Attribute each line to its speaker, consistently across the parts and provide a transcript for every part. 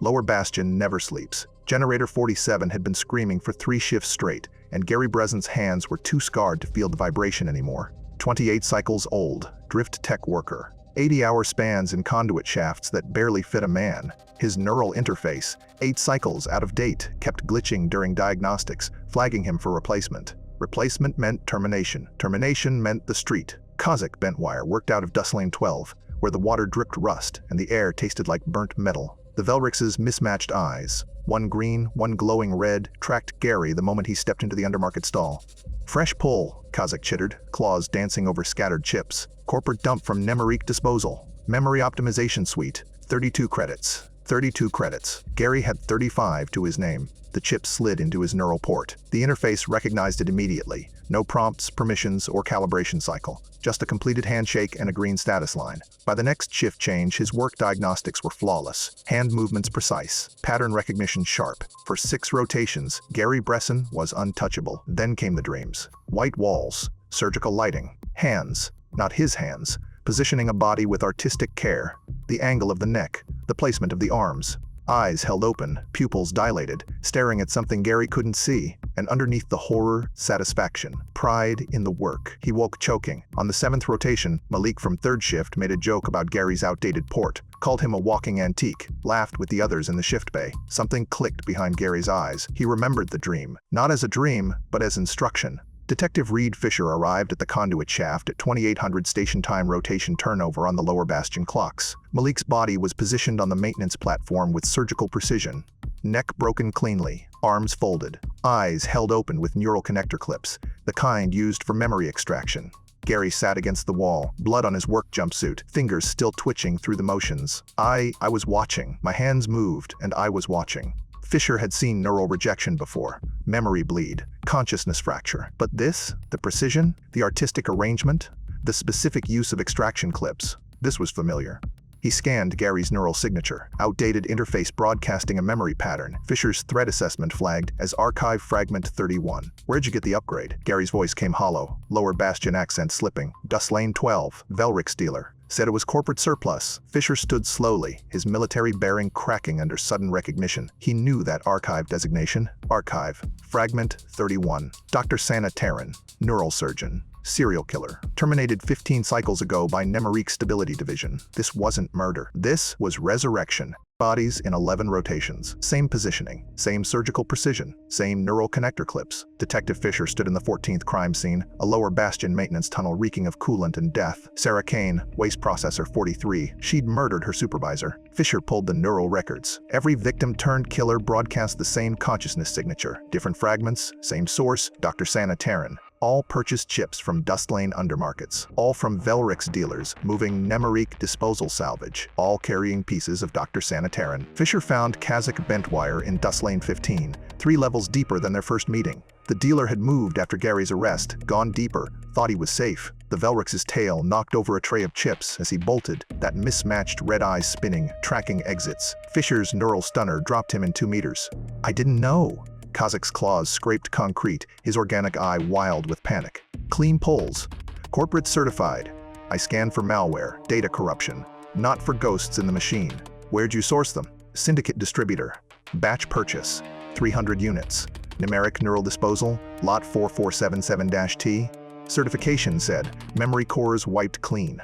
Speaker 1: Lower Bastion never sleeps. Generator 47 had been screaming for 3 shifts straight, and Gary Bresen's hands were too scarred to feel the vibration anymore. 28 cycles old, drift tech worker. 80-hour spans in conduit shafts that barely fit a man. His neural interface, 8 cycles out of date, kept glitching during diagnostics, flagging him for replacement. Replacement meant termination. Termination meant the street. Kazakh bentwire worked out of Dustlane 12, where the water dripped rust and the air tasted like burnt metal. The Velrix's mismatched eyes, one green, one glowing red, tracked Gary the moment he stepped into the undermarket stall. Fresh pull, Kazakh chittered, claws dancing over scattered chips. Corporate dump from Tenebrica disposal. Memory optimization suite, 32 credits. 32 credits. Gary had 35 to his name. The chip slid into his neural port. The interface recognized it immediately. No prompts, permissions, or calibration cycle. Just a completed handshake and a green status line. By the next shift change, his work diagnostics were flawless. Hand movements precise. Pattern recognition sharp. For 6 rotations, Gary Bresen was untouchable. Then came the dreams. White walls. Surgical lighting. Hands. Not his hands. Positioning a body with artistic care. The angle of the neck. The placement of the arms. Eyes held open, pupils dilated, staring at something Gary couldn't see, and underneath the horror, satisfaction, pride in the work. He woke choking. On the 7th rotation, Malik from 3rd shift made a joke about Gary's outdated port, called him a walking antique, laughed with the others in the shift bay. Something clicked behind Gary's eyes. He remembered the dream. Not as a dream, but as instruction. Detective Reed Fisher arrived at the conduit shaft at 2800 station time rotation turnover on the lower bastion clocks. Malik's body was positioned on the maintenance platform with surgical precision. Neck broken cleanly, arms folded, eyes held open with neural connector clips, the kind used for memory extraction. Gary sat against the wall, blood on his work jumpsuit, fingers still twitching through the motions. I was watching. My hands moved, and I was watching. Fisher had seen neural rejection before, memory bleed, consciousness fracture. But this, the precision, the artistic arrangement, the specific use of extraction clips, this was familiar. He scanned Gary's neural signature, outdated interface broadcasting a memory pattern. Fisher's threat assessment flagged as Archive Fragment 31. Where'd you get the upgrade? Gary's voice came hollow, lower bastion accent slipping. Dustlane 12, Velrix dealer. Said it was corporate surplus. Fisher stood slowly, his military bearing cracking under sudden recognition. He knew that archive designation. Archive. Fragment 31. Dr. Sana Terran, neural surgeon. Serial killer. Terminated 15 cycles ago by Tenebrica Stability Division. This wasn't murder. This was resurrection. Bodies in 11 rotations. Same positioning. Same surgical precision. Same neural connector clips. Detective Fisher stood in the 14th crime scene, a lower bastion maintenance tunnel reeking of coolant and death. Sarah Kane, waste processor 43. She'd murdered her supervisor. Fisher pulled the neural records. Every victim turned killer broadcast the same consciousness signature. Different fragments, same source, Dr. Sana Terran. All purchased chips from Dustlane undermarkets, all from Velrix dealers moving Tenebrica disposal salvage, all carrying pieces of Dr. Sana Terran. Fisher found Kazakh bentwire in Dustlane 15, 3 levels deeper than their first meeting. The dealer had moved after Gary's arrest, gone deeper, thought he was safe. The Velrix's tail knocked over a tray of chips as he bolted, that mismatched red eye spinning, tracking exits. Fisher's neural stunner dropped him in 2 meters. I didn't know. Kazakh's claws scraped concrete, his organic eye wild with panic. Clean pulls. Corporate certified. I scanned for malware, data corruption. Not for ghosts in the machine. Where'd you source them? Syndicate distributor. Batch purchase. 300 units. Numeric neural disposal, lot 4477-T. Certification said, memory cores wiped clean.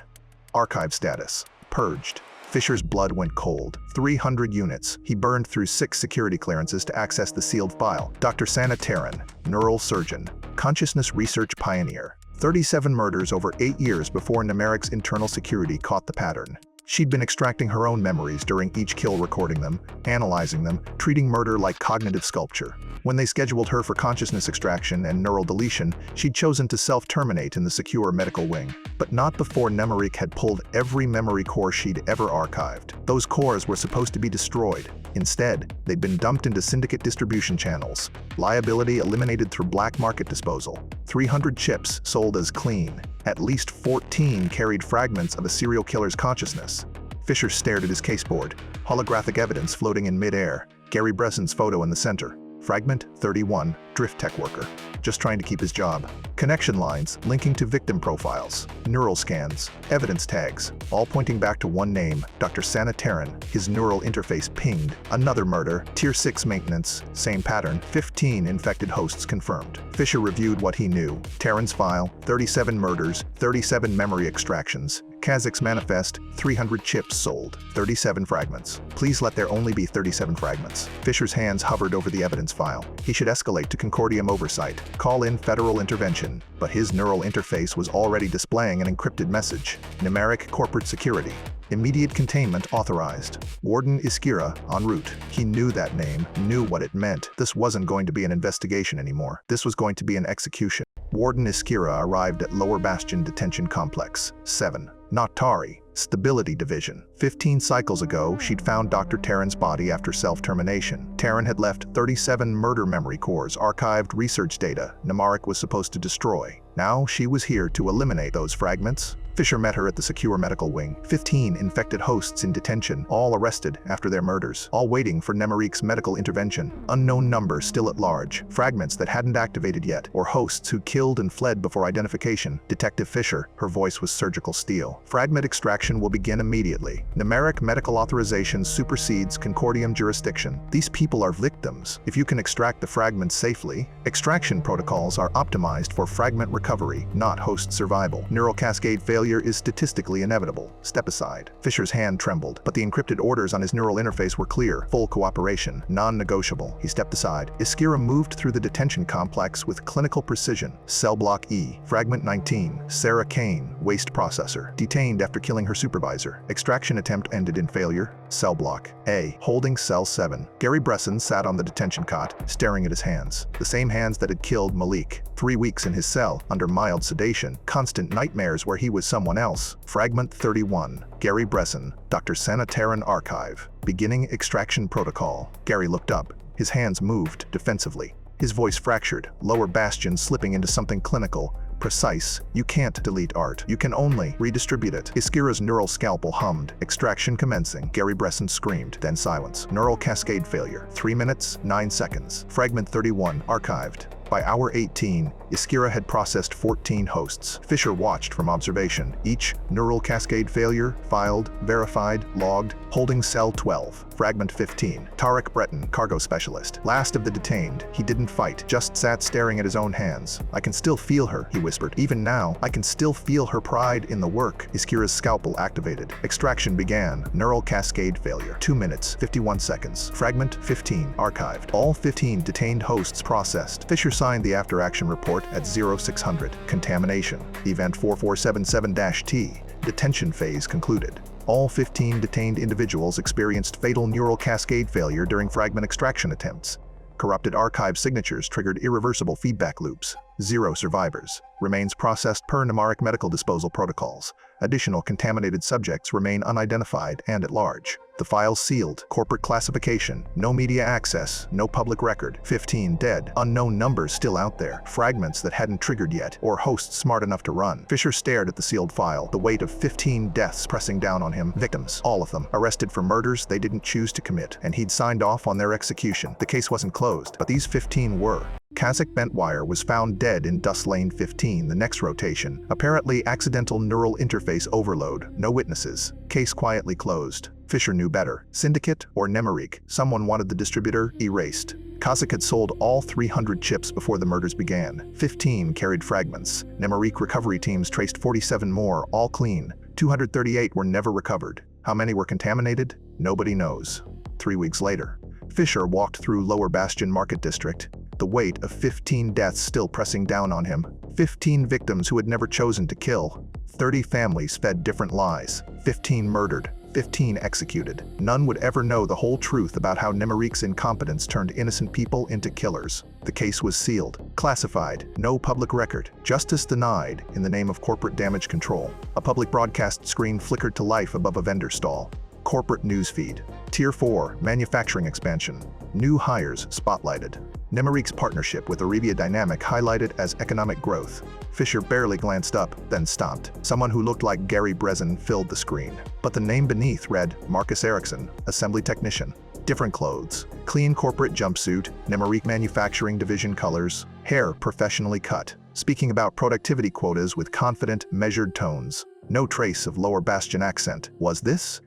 Speaker 1: Archive status. Purged. Fisher's blood went cold. 300 units. He burned through 6 security clearances to access the sealed file. Dr. Sana Terran, neural surgeon, consciousness research pioneer. 37 murders over 8 years before Teneric's internal security caught the pattern. She'd been extracting her own memories during each kill, recording them, analyzing them, treating murder like cognitive sculpture. When they scheduled her for consciousness extraction and neural deletion, she'd chosen to self-terminate in the secure medical wing. But not before Tenebrica had pulled every memory core she'd ever archived. Those cores were supposed to be destroyed. Instead, they'd been dumped into syndicate distribution channels. Liability eliminated through black market disposal. 300 chips sold as clean. At least 14 carried fragments of a serial killer's consciousness. Fisher stared at his caseboard. Holographic evidence floating in mid-air. Gary Bresen's photo in the center. Fragment 31. drift tech worker, just trying to keep his job. Connection lines linking to victim profiles, neural scans, evidence tags, all pointing back to one name, Dr. Sana Terran. His neural interface pinged. Another murder, Tier 6 maintenance, same pattern, 15 infected hosts confirmed. Fisher reviewed what he knew. Terran's file, 37 murders, 37 memory extractions. Kazakh's manifest, 300 chips sold, 37 fragments. Please let there only be 37 fragments. Fisher's hands hovered over the evidence file. He should escalate to Concordium oversight, call in federal intervention, but his neural interface was already displaying an encrypted message. Numeric corporate security. Immediate containment authorized. Warden Iskira en route. He knew that name, knew what it meant. This wasn't going to be an investigation anymore. This was going to be an execution. Warden Iskira arrived at Lower Bastion Detention Complex 7. Not Tari. Stability Division. 15 cycles ago, she'd found Dr. Terran's body after self-termination. Terran had left 37 murder memory cores, archived research data Namaric was supposed to destroy. Now she was here to eliminate those fragments. Fisher met her at the secure medical wing. 15 infected hosts in detention, all arrested after their murders, all waiting for Nemaric's medical intervention. Unknown number still at large, fragments that hadn't activated yet, or hosts who killed and fled before identification. Detective Fisher, her voice was surgical steel. Fragment extraction will begin immediately. Numeric medical authorization supersedes Concordium jurisdiction. These people are victims. If you can extract the fragments safely, extraction protocols are optimized for fragment recovery, not host survival. Neural cascade failure is statistically inevitable. Step aside. Fisher's hand trembled, but the encrypted orders on his neural interface were clear. Full cooperation, non-negotiable. He stepped aside. Iskira moved through the detention complex with clinical precision. Cell block E, fragment 19, Sarah Kane, waste processor, detained after killing her supervisor. Extraction attempt ended in failure. Cell block A, holding cell 7. Gary Bresen sat on the detention cot, staring at his hands. The same hands that had killed Malik. 3 weeks in his cell, under mild sedation, constant nightmares where he was someone else. Fragment 31. Gary Bresen, Dr. Sana Terran Archive. Beginning extraction protocol. Gary looked up. His hands moved defensively. His voice fractured, Lower Bastion slipping into something clinical. Precise. You can't delete art. You can only redistribute it. Iskira's neural scalpel hummed. Extraction commencing. Gary Bresen screamed, then silence. Neural cascade failure. 3 minutes, 9 seconds. Fragment 31, archived. By hour 18, Iskira had processed 14 hosts. Fisher watched from observation. Each neural cascade failure, filed, verified, logged, holding cell 12. Fragment 15. Tarek Breton, cargo specialist. Last of the detained. He didn't fight, just sat staring at his own hands. I can still feel her, he whispered. Even now, I can still feel her pride in the work. Iskira's scalpel activated. Extraction began. Neural cascade failure. 2 minutes, 51 seconds. Fragment 15, archived. All 15 detained hosts processed. Fisher signed the after-action report at 0600. Contamination. Event 4477-T. Detention phase concluded. All 15 detained individuals experienced fatal neural cascade failure during fragment extraction attempts. Corrupted archive signatures triggered irreversible feedback loops. 0 survivors. Remains processed per Namaric medical disposal protocols. Additional contaminated subjects remain unidentified and at large. The files sealed. Corporate classification. No media access. No public record. 15 dead. Unknown numbers still out there. Fragments that hadn't triggered yet, or hosts smart enough to run. Fisher stared at the sealed file, the weight of 15 deaths pressing down on him. Victims, all of them, arrested for murders they didn't choose to commit, and he'd signed off on their execution. The case wasn't closed, but these 15 were. Kazakh Bentwire was found dead in Dust Lane 15, the next rotation. Apparently accidental neural interface overload. No witnesses. Case quietly closed. Fisher knew better. Syndicate or Nemaric, someone wanted the distributor erased. Kazakh had sold all 300 chips before the murders began. 15 carried fragments. Nemaric recovery teams traced 47 more, all clean. 238 were never recovered. How many were contaminated? Nobody knows. 3 weeks later, Fisher walked through Lower Bastion Market District, the weight of 15 deaths still pressing down on him. 15 victims who had never chosen to kill. 30 families fed different lies. 15 murdered. 15 executed. None would ever know the whole truth about how Nemaric's incompetence turned innocent people into killers. The case was sealed, classified, no public record. Justice denied in the name of corporate damage control. A public broadcast screen flickered to life above a vendor stall. Corporate newsfeed. Tier 4, manufacturing expansion. New hires spotlighted. Nemaric's partnership with Arabia Dynamic highlighted as economic growth. Fisher barely glanced up, then stopped. Someone who looked like Gary Bresen filled the screen. But the name beneath read, Marcus Erickson, assembly technician. Different clothes. Clean corporate jumpsuit, Tenebrica manufacturing division colors, hair professionally cut. Speaking about productivity quotas with confident, measured tones. No trace of Lower Bastion accent.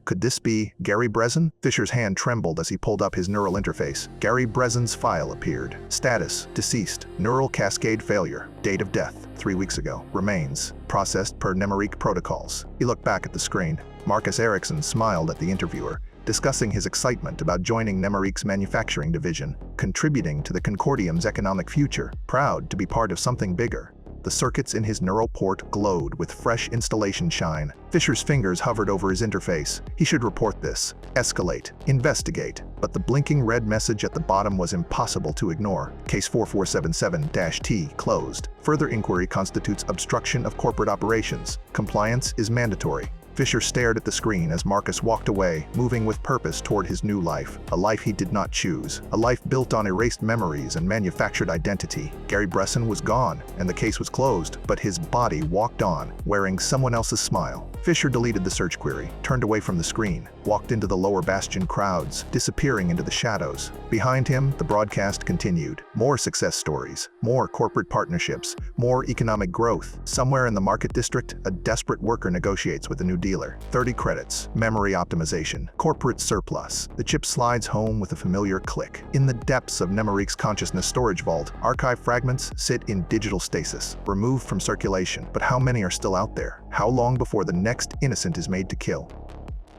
Speaker 1: Could this be Gary Bresen? Fisher's hand trembled as he pulled up his neural interface. Gary Bresen's file appeared. Status: deceased. Neural cascade failure. Date of death: 3 weeks ago. Remains: processed per Tenebrica protocols. He looked back at the screen. Marcus Erickson smiled at the interviewer, discussing his excitement about joining Tenebrica's manufacturing division, contributing to the Concordium's economic future, proud to be part of something bigger. The circuits in his neural port glowed with fresh installation shine. Fisher's fingers hovered over his interface. He should report this, escalate, investigate. But the blinking red message at the bottom was impossible to ignore. Case 4477-T closed. Further inquiry constitutes obstruction of corporate operations. Compliance is mandatory. Fisher stared at the screen as Marcus walked away, moving with purpose toward his new life. A life he did not choose. A life built on erased memories and manufactured identity. Gary Bresen was gone, and the case was closed, but his body walked on, wearing someone else's smile. Fisher deleted the search query, turned away from the screen, walked into the Lower Bastion crowds, disappearing into the shadows. Behind him, the broadcast continued. More success stories, more corporate partnerships, more economic growth. Somewhere in the market district, a desperate worker negotiates with a new dealer. 30 credits, memory optimization, corporate surplus. The chip slides home with a familiar click. In the depths of Tenebrica's consciousness storage vault, archive fragments sit in digital stasis, removed from circulation. But how many are still out there? How long before the next innocent is made to kill?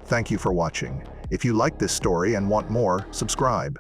Speaker 1: Thank you for watching. If you like this story and want more, subscribe.